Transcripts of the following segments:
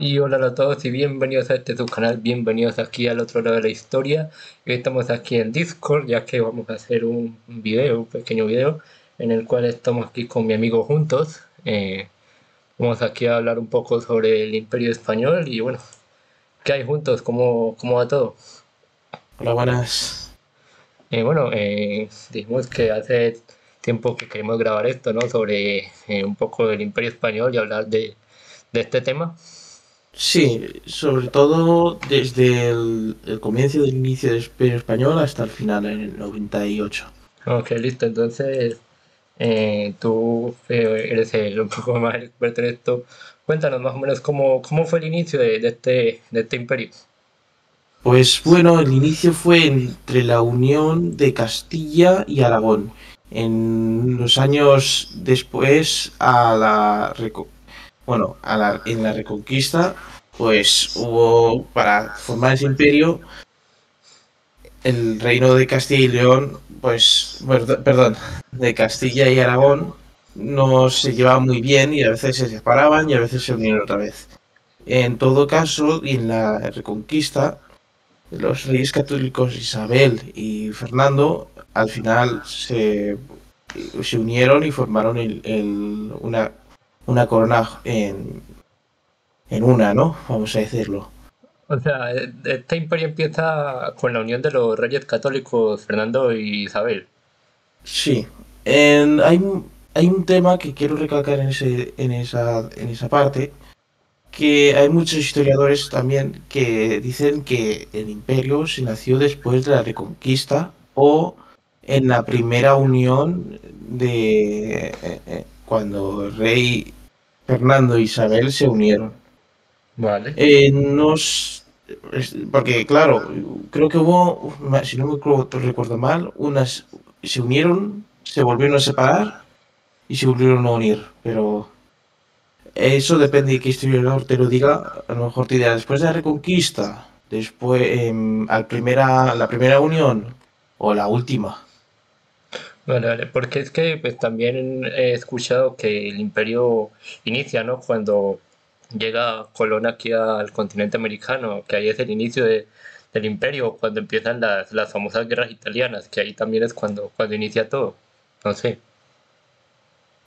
Y hola a todos y bienvenidos a este tu canal, bienvenidos aquí al otro lado de la historia. Hoy estamos aquí en Discord ya que vamos a hacer un video, un pequeño video, en el cual estamos aquí con mi amigo juntos. Vamos aquí a hablar un poco sobre el Imperio Español y bueno, ¿qué hay juntos? ¿Cómo va todo? Hola, buenas. Dijimos que hace tiempo que queremos grabar esto, ¿no? Sobre un poco del Imperio Español y hablar de este tema. Sí, sobre todo desde el comienzo del inicio del Imperio Español hasta el final, en el 98. Ok, listo. Entonces, tú eres un poco más experto en esto. Cuéntanos más o menos cómo fue el inicio de este imperio. Pues bueno, el inicio fue entre la unión de Castilla y Aragón. En los años después en la Reconquista, pues hubo, para formar ese imperio, el reino de Castilla y León, perdón, de Castilla y Aragón no se llevaban muy bien y a veces se separaban y a veces se unieron otra vez. En todo caso, y en la Reconquista, los reyes católicos Isabel y Fernando al final se unieron y formaron una corona en una, ¿no? Vamos a decirlo. O sea, este imperio empieza con la unión de los reyes católicos Fernando y Isabel. Sí. Hay un tema que quiero recalcar en esa parte, que hay muchos historiadores también que dicen que el imperio se nació después de la Reconquista o en la primera unión de cuando el rey Fernando e Isabel se unieron. Vale. Porque claro, creo que hubo, si no recuerdo mal, se unieron, se volvieron a separar y se volvieron a unir, pero eso depende de qué historiador te lo diga. A lo mejor te dirá después de la Reconquista, después la primera unión o la última. Vale, vale. Porque es que pues, también he escuchado que el imperio inicia, ¿no? Cuando llega Colón aquí al continente americano, que ahí es el inicio del imperio, cuando empiezan las famosas guerras italianas, que ahí también es cuando inicia todo. No sé.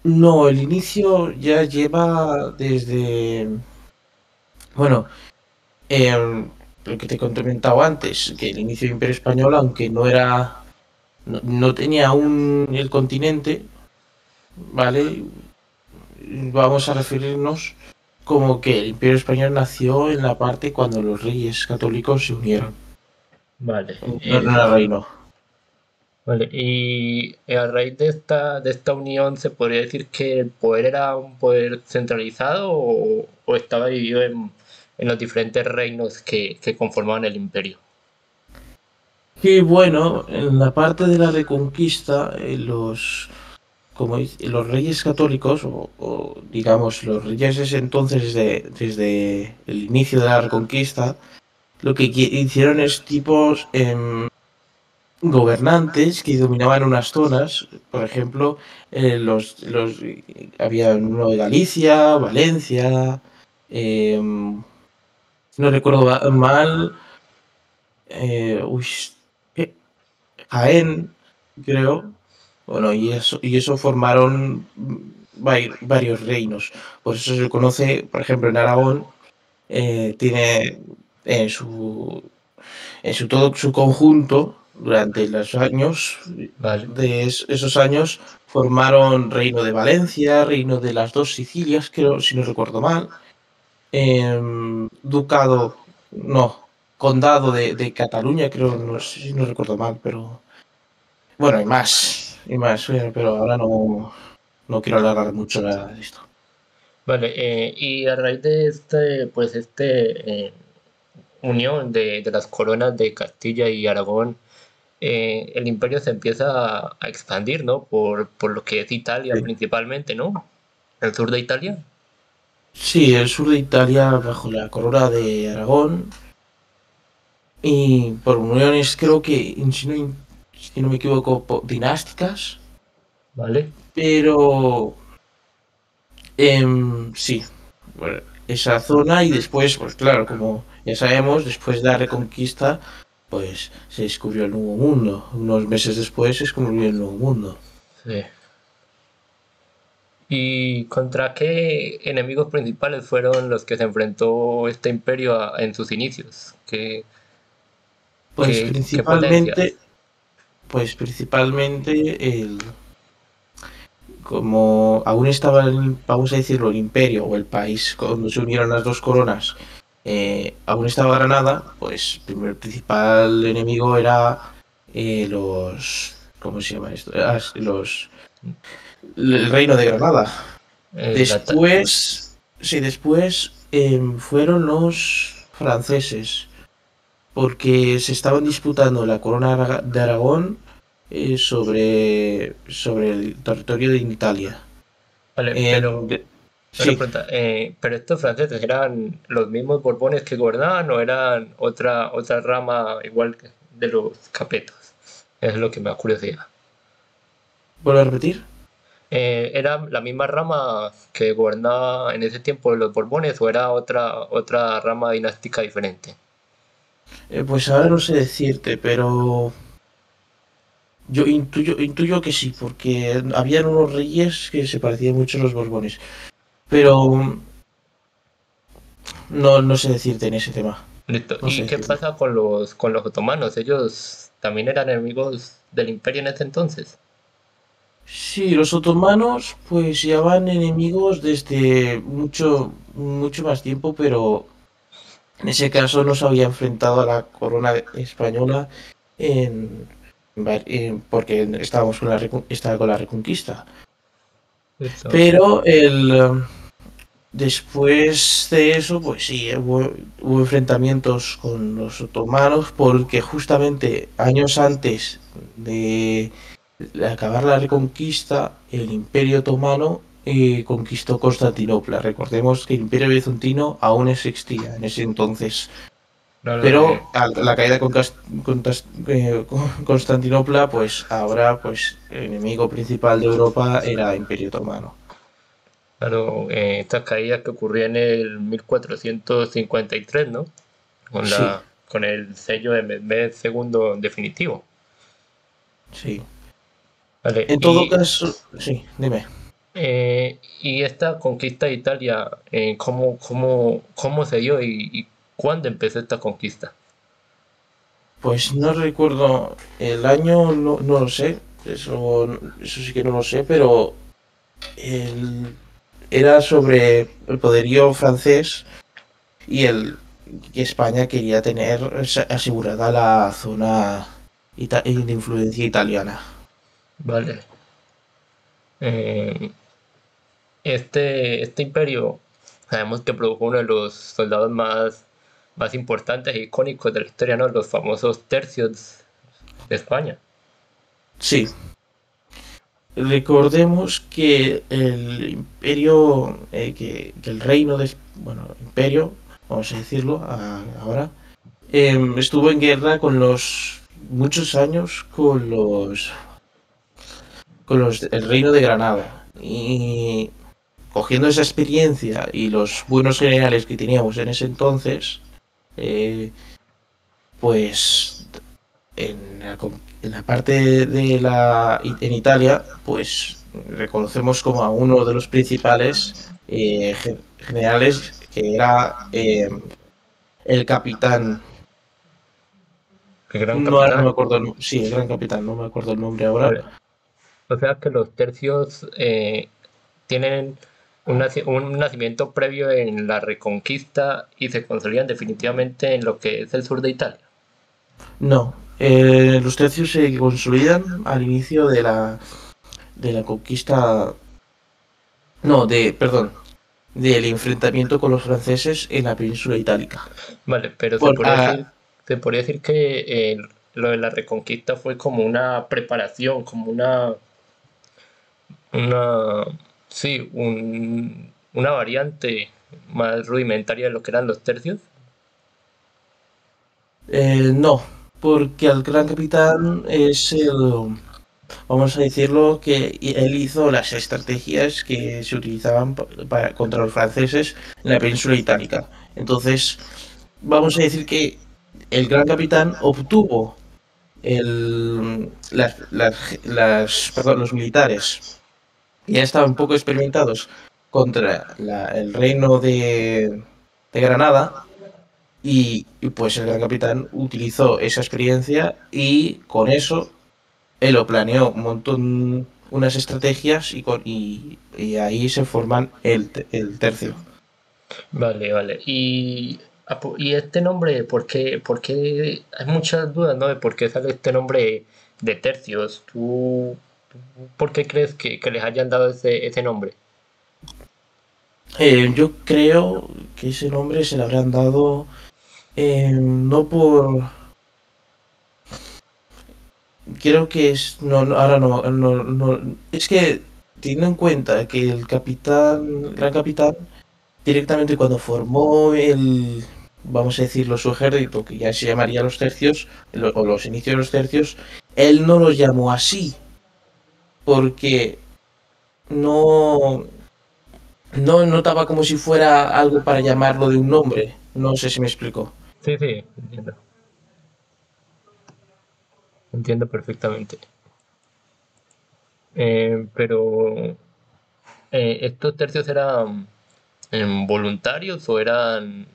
No, el inicio ya lleva bueno, lo que te he comentado antes, que el inicio del Imperio Español, aunque no tenía aún el continente, ¿vale? Vamos a referirnos como que el Imperio Español nació en la parte cuando los reyes católicos se unieron. Vale. No, no era reino. Vale. Y a raíz de esta unión, ¿se podría decir que el poder era un poder centralizado o estaba dividido en los diferentes reinos que conformaban el imperio? Y bueno, en la parte de la Reconquista, los reyes católicos, o digamos los reyes de ese entonces, desde el inicio de la Reconquista, lo que hicieron es tipos gobernantes que dominaban unas zonas. Por ejemplo, había uno de Galicia, Valencia, si no recuerdo mal, uy, Jaén, creo. Bueno, y eso formaron varios reinos. Por eso se conoce, por ejemplo, en Aragón, tiene en todo su conjunto, durante los años, Vale. esos años, formaron Reino de Valencia, Reino de las dos Sicilias, creo, si no recuerdo mal, Ducado, no, Condado de Cataluña, creo, no sé si no recuerdo mal, pero bueno, y más, pero ahora no quiero alargar mucho de esto. Vale, y a raíz de unión de las coronas de Castilla y Aragón, el imperio se empieza a expandir, ¿no? Por lo que es Italia Sí. principalmente, ¿no? El sur de Italia. Sí, el sur de Italia bajo la corona de Aragón y por uniones creo que, si no me equivoco, dinásticas, Vale. pero sí. bueno, esa zona y después, pues claro, como ya sabemos, después de la Reconquista, pues se descubrió el Nuevo Mundo. Unos meses después se descubrió el Nuevo Mundo. Sí. ¿Y contra qué enemigos principales fueron los que se enfrentó este imperio en sus inicios? Pues ¿Qué potencias? principalmente como aún estaba, vamos a decirlo, el imperio o el país cuando se unieron las dos coronas, aún estaba Granada, pues el principal enemigo era ¿cómo se llama esto? El reino de Granada. El ata- Después, sí, después fueron los franceses, porque se estaban disputando la corona de Aragón sobre el territorio de Italia. vale, En- de- una sí, pregunta, ¿pero estos franceses eran los mismos Borbones que gobernaban o eran otra rama igual que de los Capetos? Es lo que me da curiosidad. vuelvo a repetir. ¿Era la misma rama que gobernaba en ese tiempo los Borbones o era otra rama dinástica diferente? Pues ahora no sé decirte, pero yo intuyo que sí, porque habían unos reyes que se parecían mucho a los Borbones. Pero no sé decirte en ese tema. Listo. No sé ¿Y qué decirte. pasa con los otomanos? ¿Ellos también eran enemigos del imperio en ese entonces? Sí, los otomanos pues ya van enemigos desde mucho más tiempo, pero en ese caso no se había enfrentado a la corona española en, porque estábamos con estaba con la Reconquista. Listo. Pero después de eso, pues sí, hubo enfrentamientos con los otomanos porque justamente años antes de acabar la Reconquista, el Imperio Otomano conquistó Constantinopla. Recordemos que el Imperio Bizantino aún existía en ese entonces. Claro, Pero a la caída con Constantinopla, pues ahora pues el enemigo principal de Europa era Imperio Otomano. claro, esta caída que ocurrió en el 1453, ¿no? Sí, Con el sello de Mehmed II definitivo. sí. Vale, En todo caso, sí, dime. y esta conquista de Italia, ¿cómo se dio y cuándo empezó esta conquista? Pues no recuerdo el año, no lo sé, eso sí que no lo sé, pero el- era sobre el poderío francés y que España quería tener asegurada la zona de influencia italiana. Vale. Eh, este imperio, sabemos que produjo uno de los soldados más importantes e icónicos de la historia, ¿no? Los famosos tercios de España. Sí, recordemos que el imperio, que el reino de, bueno, imperio, vamos a decirlo ahora, estuvo en guerra muchos años con el reino de Granada. Y cogiendo esa experiencia y los buenos generales que teníamos en ese entonces, eh, pues en la parte en Italia, pues reconocemos como a uno de los principales generales que era el capitán. El gran No, ahora no me capitán. acuerdo sí, el gran capitán, no me acuerdo el nombre ahora. Vale. O sea que los tercios tienen un nacimiento previo en la Reconquista y se consolidan definitivamente en lo que es el sur de Italia. No, los tercios se consolidan al inicio de la conquista, no, perdón, del enfrentamiento con los franceses en la península itálica. Vale, pero Por, ah, se podría decir que lo de la Reconquista fue como una preparación, como una, sí, una variante más rudimentaria de lo que eran los tercios. no, porque el gran capitán es vamos a decirlo, que él hizo las estrategias que se utilizaban contra los franceses en la península itálica. Entonces, vamos a decir que el gran capitán obtuvo los militares ya estaban un poco experimentados contra el reino de Granada y pues el gran capitán utilizó esa experiencia y con eso él lo planeó un montón, unas estrategias y ahí se forman el tercio. Vale, vale. Y este nombre, ¿por qué? Hay muchas dudas, ¿no? De por qué sale este nombre de tercios. ¿Tú por qué crees que les hayan dado ese nombre? Yo creo que ese nombre se le habrán dado no por... Creo que es... No, ahora no. Es que teniendo en cuenta que el capitán, gran capitán, directamente cuando formó vamos a decirlo, su ejército, que ya se llamaría los tercios, o los inicios de los tercios, él no los llamó así, porque no, no notaba como si fuera algo para llamarlo de un nombre. No sé si me explico. Sí, sí, entiendo. Entiendo perfectamente. Pero, ¿estos tercios eran voluntarios o eran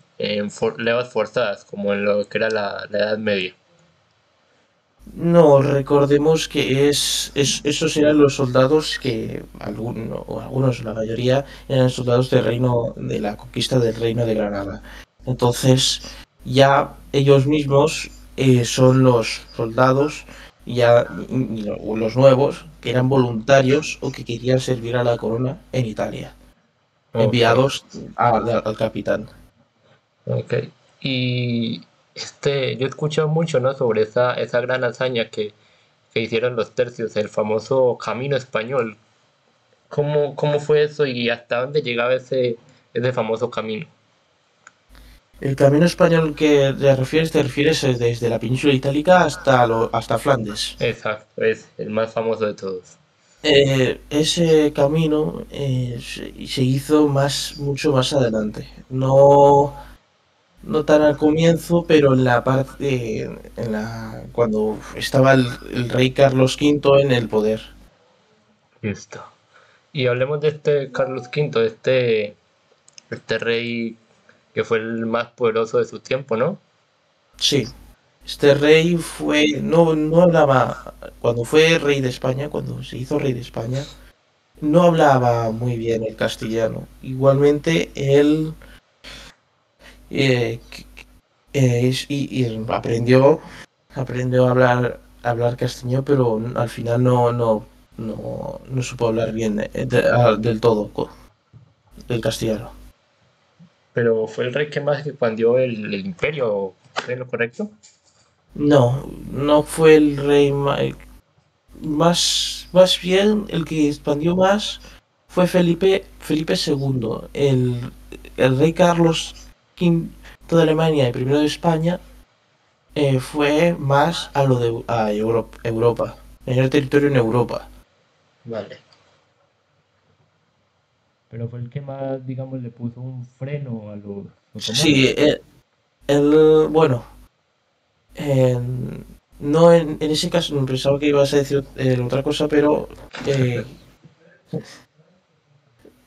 levas forzadas, como en lo que era la Edad Media? No, recordemos que esos eran los soldados que algunos, la mayoría, eran soldados del reino, de la conquista del reino de Granada. Entonces, ya ellos mismos son los soldados, ya los nuevos, que eran voluntarios o que querían servir a la corona en Italia, Ok, enviados al capitán. ok. Y yo he escuchado mucho, ¿no? Sobre esa gran hazaña que hicieron los tercios, el famoso Camino Español. ¿Cómo fue eso y hasta dónde llegaba ese famoso camino? El camino español que te refieres desde la península itálica hasta Flandes. Exacto, es el más famoso de todos. Ese camino se hizo mucho más adelante. No, no tan al comienzo, pero en la parte, cuando estaba el rey Carlos V en el poder. Listo. Y hablemos de este Carlos V, este rey que fue el más poderoso de su tiempo, ¿no? Sí, este rey no hablaba, cuando fue rey de España, cuando se hizo rey de España, no hablaba muy bien el castellano. Igualmente, él eh, y aprendió a hablar castellano, pero al final no supo hablar bien del todo del castellano. Pero fue el rey que más expandió el imperio, ¿es lo correcto? No, no fue el rey más bien el que expandió más fue Felipe II, el rey Carlos V de Alemania y primero de España. Fue más a lo de Europa, en el territorio en Europa. Vale. Pero fue el que más, digamos, le puso un freno a los otomanos. Sí, bueno, no en ese caso, no pensaba que ibas a decir otra cosa, pero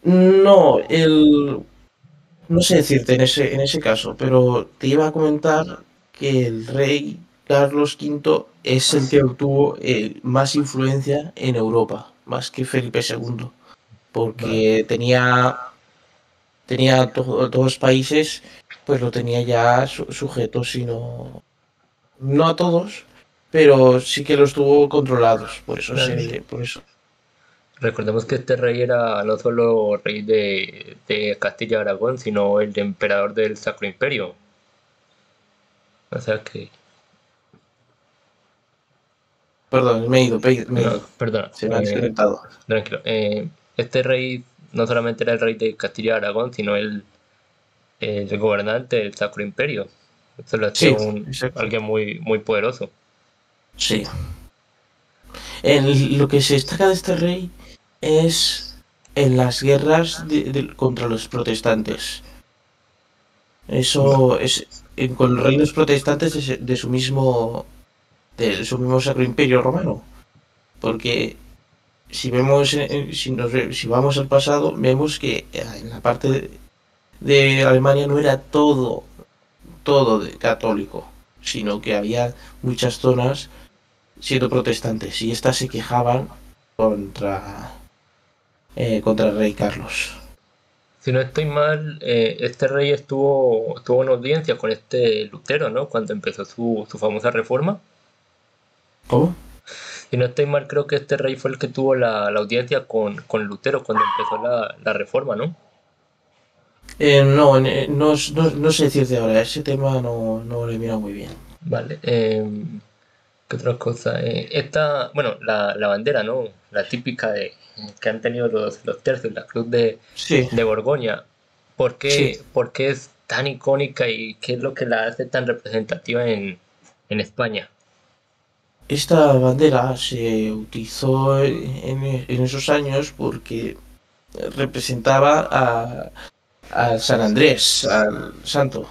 no, no sé decirte en ese caso, pero te iba a comentar que el rey Carlos V es el que obtuvo más influencia en Europa, más que Felipe II, Vale. porque tenía todos los países, pues lo tenía ya sujeto, sino no a todos, pero sí que los tuvo controlados, Vale. por eso. Recordemos que este rey era no solo rey de Castilla y Aragón, sino el emperador del Sacro Imperio. O sea que, Perdón, me he no, ido, perdona, se me ha desconectado. tranquilo. Este rey no solamente era el rey de Castilla y Aragón, sino el gobernante del Sacro Imperio. Eso lo hacía Sí, exacto. alguien muy, muy poderoso. Sí. Lo que se destaca de este rey es en las guerras contra los protestantes. Eso es con los reinos protestantes de su mismo Sacro Imperio Romano. Porque si vamos al pasado, vemos que en la parte de Alemania no era todo de católico, sino que había muchas zonas siendo protestantes y estas se quejaban contra, contra el rey Carlos. Si no estoy mal, este rey tuvo una audiencia con este Lutero, ¿no? Cuando empezó su famosa reforma. ¿Cómo? Si no estoy mal, creo que este rey fue el que tuvo la audiencia con Lutero cuando empezó la reforma, ¿no? No, no sé decirte ahora, ese tema no lo he mirado muy bien. Vale. ¿Qué otra cosa? Bueno, la bandera, ¿no? La típica que han tenido los tercios, la cruz Sí, de Borgoña. sí. Por qué es tan icónica y qué es lo que la hace tan representativa en España? Esta bandera se utilizó en esos años porque representaba a San Andrés, al santo.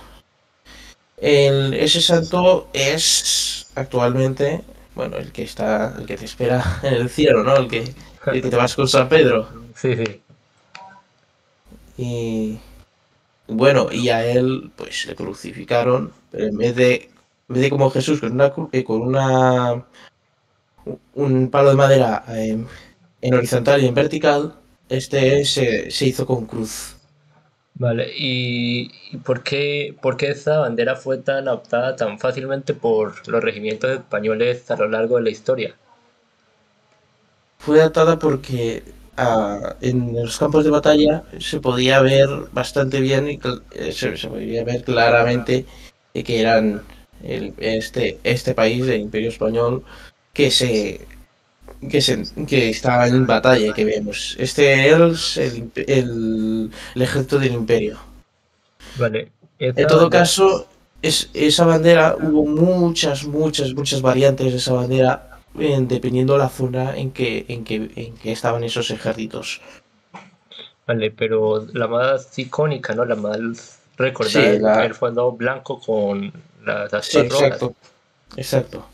Ese santo es actualmente, bueno, el que te espera en el cielo, ¿no? El que te vas con San Pedro. Sí, sí. Y bueno, y a él, pues le crucificaron, pero en vez de como Jesús con un palo de madera en horizontal y en vertical, este se hizo con cruz. Vale, ¿y por qué esa bandera fue tan adoptada tan fácilmente por los regimientos españoles a lo largo de la historia? Fue datada porque en los campos de batalla se podía ver bastante bien y se podía ver claramente que eran este país del Imperio Español que se que estaba en batalla, que vemos. Este es el ejército del Imperio. Vale, En esa todo bandera, caso, esa bandera, hubo muchas variantes de esa bandera, dependiendo la zona en que estaban esos ejércitos. vale, pero la más icónica, ¿no? La más recordada Sí, es el fondo blanco con las sí, aspas rojas. exacto, exacto.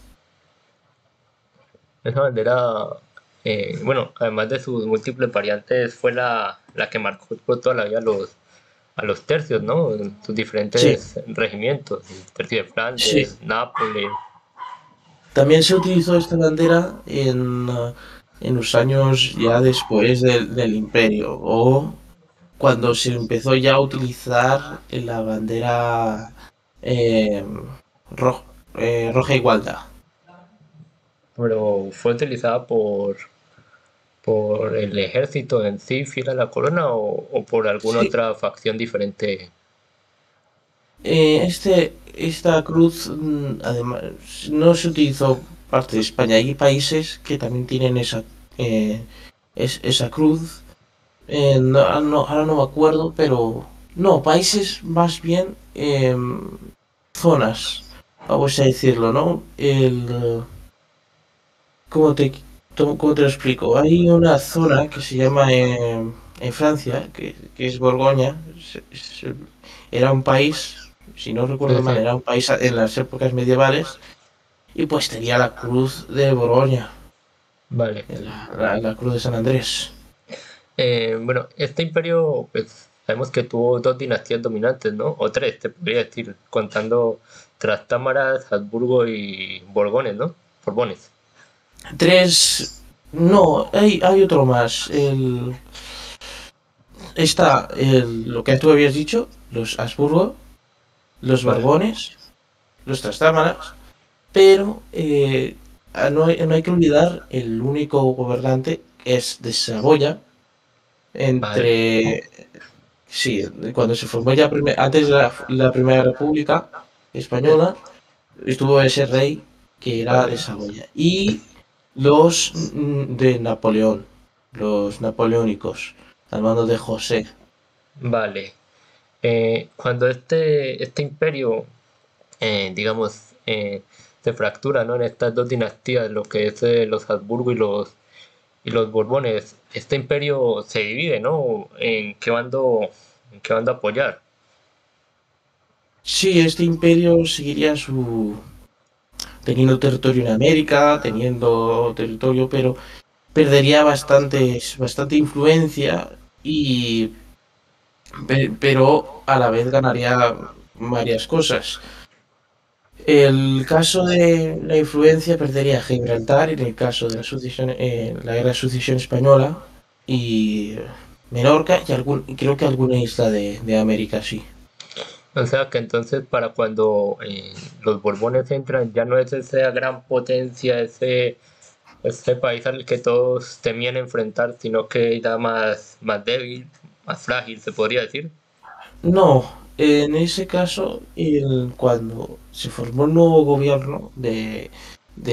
Esa bandera, bueno, además de sus múltiples variantes, fue la que marcó por toda la vida a los tercios, ¿no? En sus Sí, diferentes regimientos, el tercio de sí. Flandes, Nápoles. También se utilizó esta bandera en los años ya después del Imperio, o cuando se empezó ya a utilizar la bandera eh, ro- roja igualda. Pero fue utilizada por el ejército en sí, fiel a la corona, o por alguna Sí, otra facción diferente. esta cruz, además, no se utilizó parte de España. Hay países que también tienen eh, esa cruz. Ahora no me acuerdo, pero no, países más bien zonas, vamos a decirlo, ¿no? ¿Cómo cómo te lo explico? Hay una zona que se llama en Francia, que es Borgoña. Era un país, si no recuerdo Sí, mal, sí. era un país en las épocas medievales y pues tenía la cruz de Borgoña, Vale. la cruz de San Andrés. Bueno, este imperio, pues sabemos que tuvo dos dinastías dominantes, ¿no? O tres, te podría decir, contando Trastámaras, Habsburgo y Borgones, ¿no? Borbones. Tres, no, hay otro más. Lo que tú habías dicho, los Habsburgo, los Vale. Borbones, los Trastámaras, pero no hay que olvidar el único gobernante que es de Saboya, Vale. entre, sí, cuando se formó ya antes de la Primera República Española, estuvo ese rey que era de Vale. Saboya. Y los de Napoleón, los napoleónicos, al mando de José. Vale. Cuando este imperio, digamos, se fractura, ¿no? En estas dos dinastías, lo que es los Habsburgo y los Borbones. Este imperio se divide, ¿no? En qué bando apoyar. Sí, este imperio seguiría teniendo territorio en América, teniendo territorio, pero perdería bastante influencia y pero a la vez ganaría varias cosas. El caso de la influencia perdería Gibraltar en el caso de la guerra de sucesión española y Menorca y creo que alguna isla de América, sí. O sea que entonces para cuando los Borbones entran ya no es esa gran potencia, ese país al que todos temían enfrentar, sino que era más débil, más frágil, se podría decir. No, en ese caso, cuando se formó el nuevo gobierno de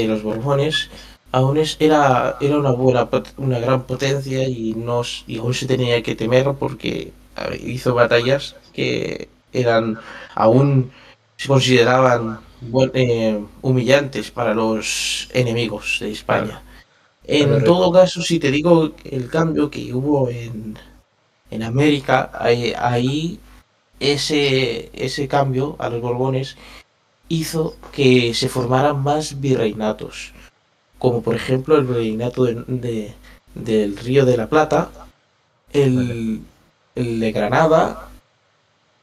los Borbones, era una gran potencia y aún se tenía que temer porque hizo batallas que aún se consideraban humillantes para los enemigos de Claro, España. claro, En todo caso, si te digo el cambio que hubo en América, ahí ese cambio a los Borbones hizo que se formaran más virreinatos, como por ejemplo el virreinato del Río de la Plata, vale. el, el de Granada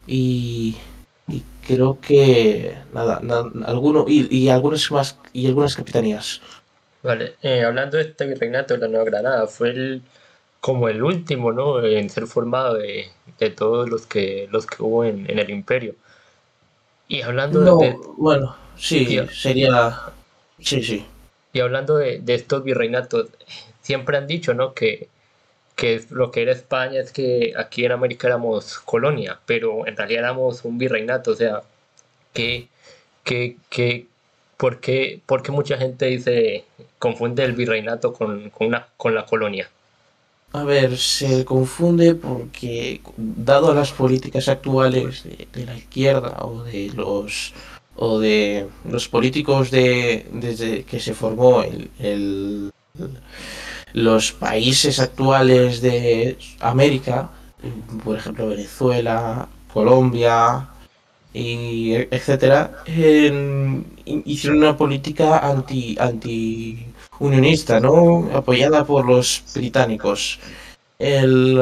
y, y creo que alguno y algunas capitanías. Vale, hablando de este virreinato de la Nueva Granada, fue como el último, ¿no? En ser formado de todos los que hubo en el imperio. Y hablando No, bueno, y, sí, sería, sí, sí. y hablando de estos virreinatos, siempre han dicho, ¿no? Que lo que era España es que aquí en América éramos colonia, pero en realidad éramos un virreinato, o sea, que, que por qué mucha gente dice, confunde el virreinato con la colonia? A ver, se confunde porque, dado las políticas actuales de la izquierda o de los políticos desde que se formó los países actuales de América, por ejemplo Venezuela, Colombia, y etcétera, hicieron una política anti unionista, ¿no? Apoyada por los británicos. El,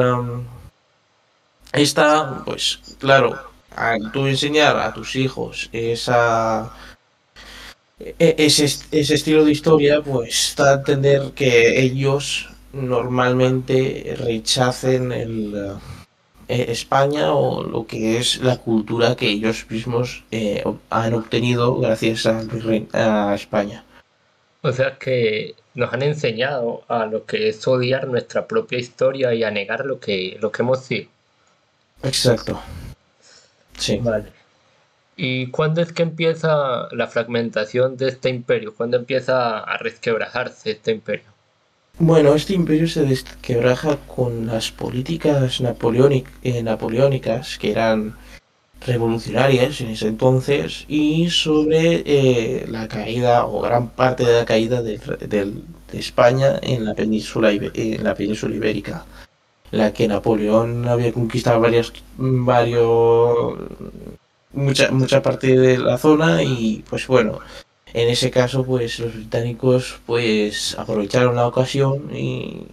esta, pues claro, al tú enseñar a tus hijos ese estilo de historia, pues da a entender que ellos normalmente rechacen España o lo que es la cultura que ellos mismos han obtenido gracias a España. O sea que nos han enseñado a lo que es odiar nuestra propia historia y a negar lo que hemos sido. Exacto, sí. Vale. ¿Y cuándo es que empieza la fragmentación de este imperio? ¿Cuándo empieza a resquebrajarse este imperio? Bueno, este imperio se desquebraja con las políticas napoleónicas, que eran revolucionarias en ese entonces, y sobre la caída o gran parte de la caída de España en en la península ibérica, la que Napoleón había conquistado mucha parte de la zona y pues bueno, en ese caso pues los británicos pues aprovecharon la ocasión y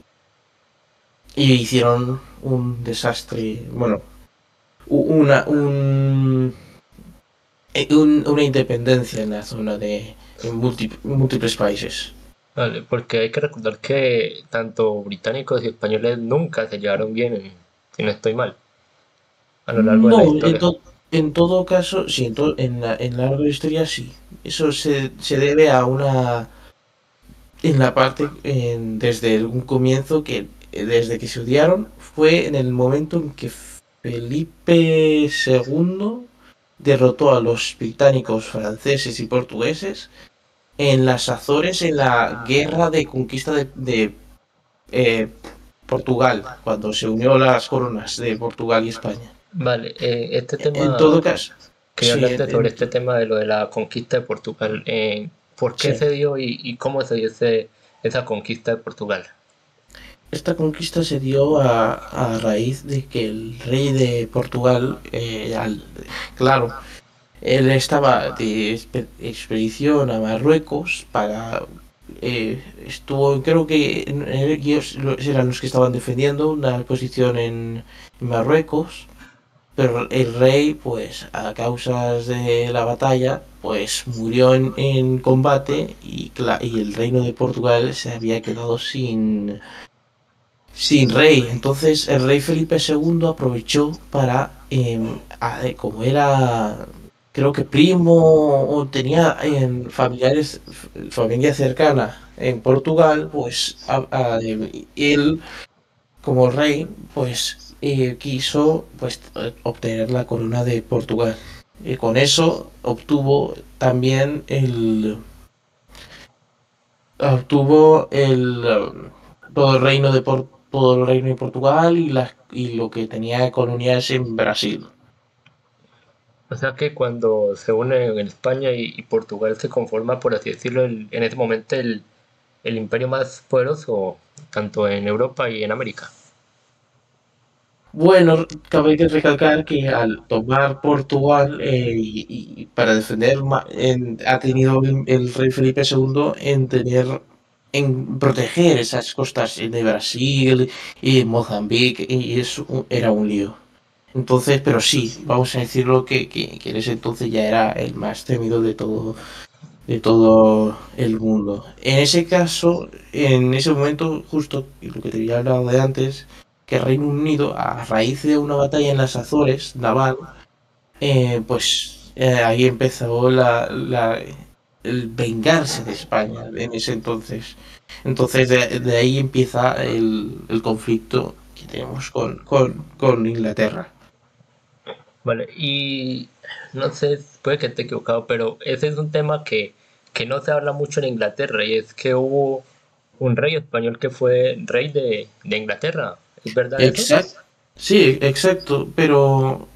hicieron un desastre, bueno, una independencia en la zona de múltiples países. Vale, porque hay que recordar que tanto británicos y españoles nunca se llevaron bien, si no estoy mal, a lo largo de la No, historia. en todo caso, sí, en la larga historia sí. Eso se debe a en la parte, desde un comienzo, desde que se odiaron, fue en el momento en que Felipe II derrotó a los británicos, franceses y portugueses en las Azores en la guerra de conquista de eh, Portugal, cuando se unió las coronas de Portugal y España. Vale, este En todo tema, caso, quería sí, hablarte sobre este tema de lo de la conquista de Portugal. ¿Por qué Sí. se dio y cómo se dio esa conquista de Portugal? Esta conquista se dio a raíz de que el rey de Portugal, claro, él estaba de expedición a Marruecos para... estuvo, creo que ellos eran los que estaban defendiendo una posición en Marruecos, pero el rey, pues a causas de la batalla, pues murió en combate y el reino de Portugal se había quedado sin rey. Entonces el rey Felipe II aprovechó para, como era, creo que primo o tenía familiares, familia cercana en Portugal, pues él como rey, pues quiso pues obtener la corona de Portugal. Y con eso también obtuvo todo el reino todo el reino de Portugal y lo que tenía colonias en Brasil. O sea que cuando se une en España y Portugal se conforma, por así decirlo, en ese momento el imperio más poderoso, tanto en Europa y en América. Bueno, cabe que recalcar que al tomar Portugal y para defender, ha tenido el rey Felipe II en proteger esas costas de Brasil y Mozambique, y eso era un lío. Entonces, pero sí, vamos a decirlo que en ese entonces ya era el más temido de todo el mundo. En ese caso, en ese momento, justo lo que te había hablado de antes, que Reino Unido, a raíz de una batalla en las Azores, naval, ahí empezó el vengarse de España en ese entonces. Entonces, de ahí empieza el conflicto que tenemos con Inglaterra. Vale, y no sé, puede que esté equivocado, pero ese es un tema que no se habla mucho en Inglaterra, y es que hubo un rey español que fue rey de Inglaterra. ¿Es verdad eso? Exacto. Sí, exacto, pero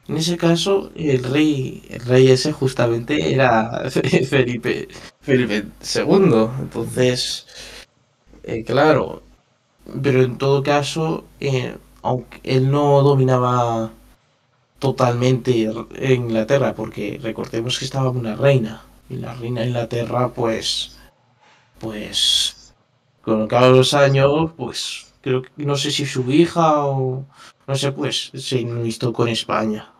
en ese caso el rey ese justamente era Felipe II. Entonces, claro, pero en todo caso, aunque él no dominaba totalmente Inglaterra, porque recordemos que estaba una reina, y la reina de Inglaterra, pues con el cabo de los años, pues creo que no sé si su hija o no sé, pues se enlistó con España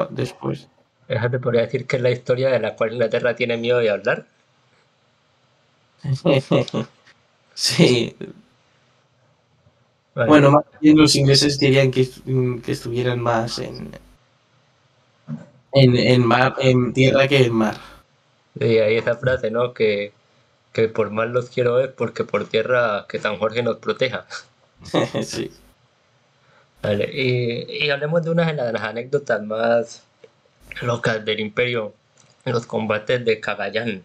después. Te podría decir que es la historia de la cual Inglaterra tiene miedo de hablar. Sí, Vale, bueno, más bien los ingleses dirían que estuvieran más en tierra que en mar. y hay esa frase, ¿no? Que por mal los quiero ver porque por tierra que San Jorge nos proteja. Sí. Vale, y hablemos de una de las anécdotas más locas del imperio, los combates de Cagayán.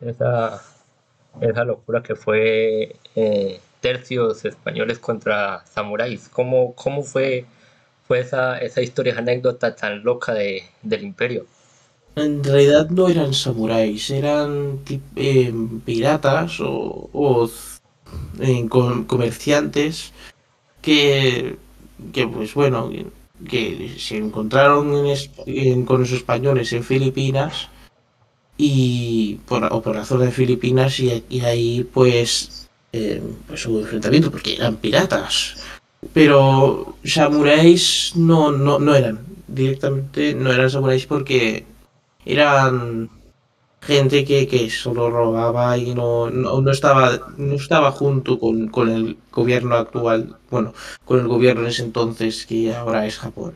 Esa, esa locura que fue tercios españoles contra samuráis. ¿Cómo fue esa historia, esa anécdota tan loca del imperio? En realidad no eran samuráis, eran piratas o comerciantes que, que pues bueno, que se encontraron con los españoles en Filipinas o por la zona de Filipinas y ahí pues hubo enfrentamiento porque eran piratas. Pero samuráis no eran, directamente no eran samuráis porque eran gente que solo robaba y no estaba junto con el gobierno actual, bueno, con el gobierno en ese entonces que ahora es Japón.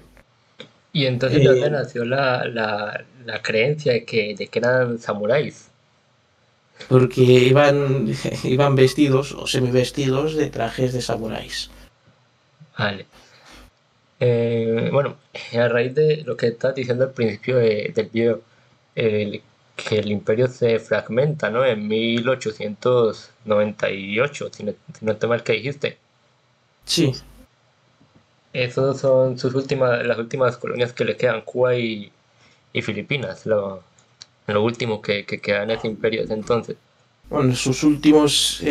Y entonces de dónde Eh, nació la creencia de que eran samuráis. Porque iban vestidos o semivestidos de trajes de samuráis. Vale. Bueno, a raíz de lo que estás diciendo al principio del video, que el imperio se fragmenta, ¿no? En 1898, si no estoy mal que dijiste. Sí, Esos son las últimas colonias que le quedan, Cuba y Filipinas. en lo último que queda en ese imperio de ese entonces. Bueno, sus últimas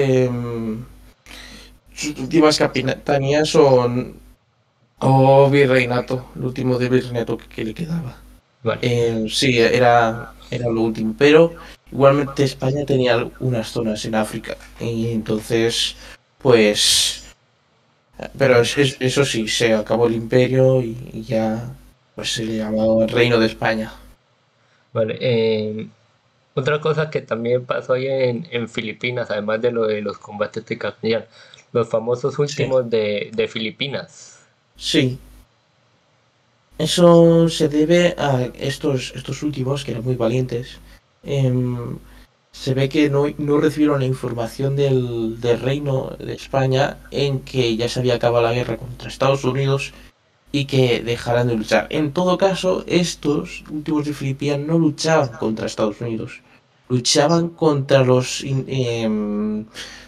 capitanías son o virreinato, el último de virreinato que le quedaba. Vale, Sí, era lo último, pero igualmente España tenía unas zonas en África y entonces, pues, pero eso sí, se acabó el imperio y ya, pues se le llamaba el Reino de España. vale. Otra cosa que también pasó ahí en Filipinas, además de lo de los combates de Castellán, los famosos Sí, últimos de Filipinas. sí. Eso se debe a estos últimos, que eran muy valientes. em, Se ve que no recibieron la información del Reino de España en que ya se había acabado la guerra contra Estados Unidos y que dejaran de luchar. En todo caso, estos últimos de Filipinas no luchaban contra Estados Unidos, luchaban contra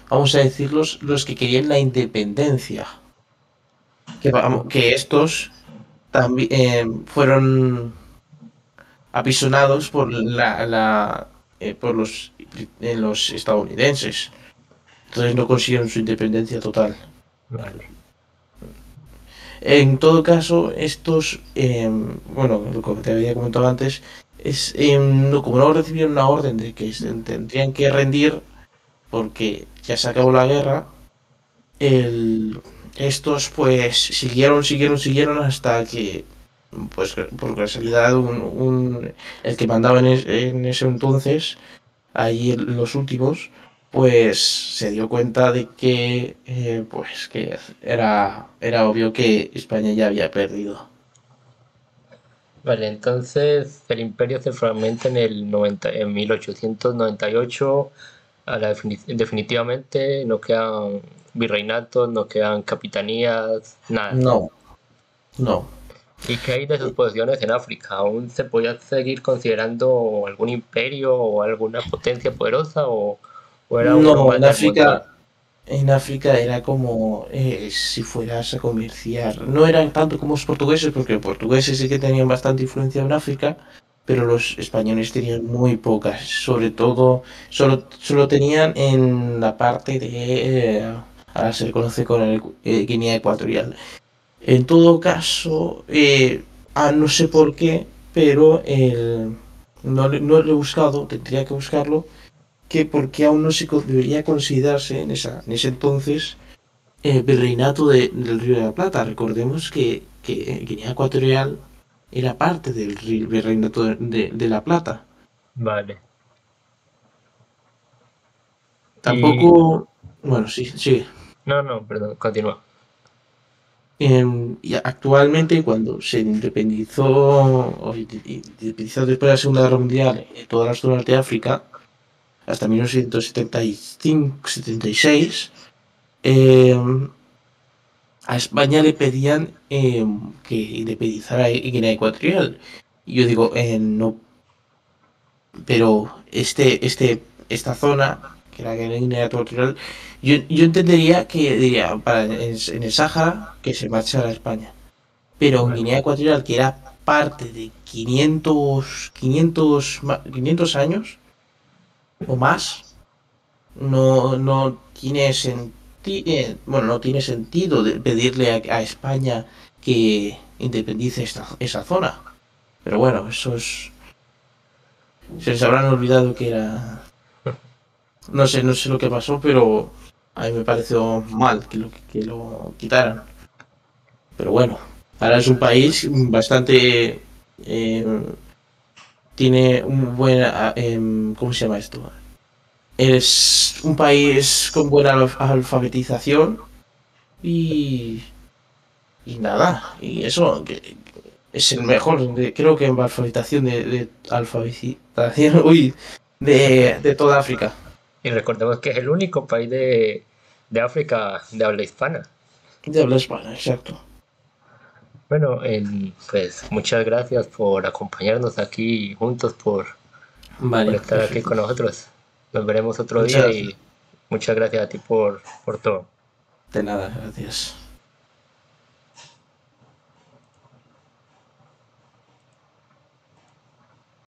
vamos a decirlos, los que querían la independencia. Que estos también fueron apisonados por por los estadounidenses. Entonces no consiguieron su independencia total. Vale. En todo caso, estos, bueno, como te había comentado antes, como no recibieron una orden de que se tendrían que rendir porque ya se acabó la guerra, el, estos pues siguieron hasta que, pues por casualidad, el que mandaba en ese entonces, ahí los últimos, pues se dio cuenta de que, pues que era obvio que España ya había perdido. Vale, entonces el imperio se fragmenta en 1898. Definitivamente no quedan virreinatos, no quedan capitanías, nada. No, no. ¿Y qué hay de sus posiciones en África? ¿Aún se podía seguir considerando algún imperio o alguna potencia poderosa o era uno No, más del montón? En África era como si fueras a comerciar. No eran tanto como los portugueses, porque los portugueses sí que tenían bastante influencia en África, pero los españoles tenían muy pocas. Sobre todo, solo tenían en la parte de, ahora se le conoce con Guinea Ecuatorial. En todo caso, no sé por qué, pero no lo he buscado, tendría que buscarlo, que porque aún no debería considerarse en ese entonces virreinato del Río de la Plata. Recordemos que Guinea Ecuatorial era parte del virreinato de la Plata. Vale. Y Tampoco, bueno, sí, sí. no, no, perdón, continúa. Y actualmente, cuando se independizó después de la Segunda Guerra Mundial en todas las zonas de África, hasta 1975-76, eh, a España le pedían que independizara Guinea Ecuatorial. Y yo digo, no, pero esta zona, que era Guinea Ecuatorial, yo entendería que diría, en el Sáhara, que se marchara a España. Pero en Vale. Guinea Ecuatorial, que era parte de 500 años o más, no tiene sentido. Bueno, no tiene sentido de pedirle a España que independice esa zona. Pero bueno, se les habrán olvidado que era. No sé lo que pasó, pero a mí me pareció mal que lo quitaran. Pero bueno, ahora es un país bastante. eh, Tiene un buen. ¿Cómo se llama esto? Es un país con buena alfabetización y, y nada. Y eso que es el mejor, creo que en alfabetización de alfabetización, uy, de toda África. Y recordemos que es el único país de África de habla hispana. De habla hispana, exacto. Bueno, pues muchas gracias por acompañarnos aquí juntos, por Vale, estar aquí perfecto. con nosotros. Nos veremos otro día Muchas y muchas gracias a ti por todo. de nada, gracias.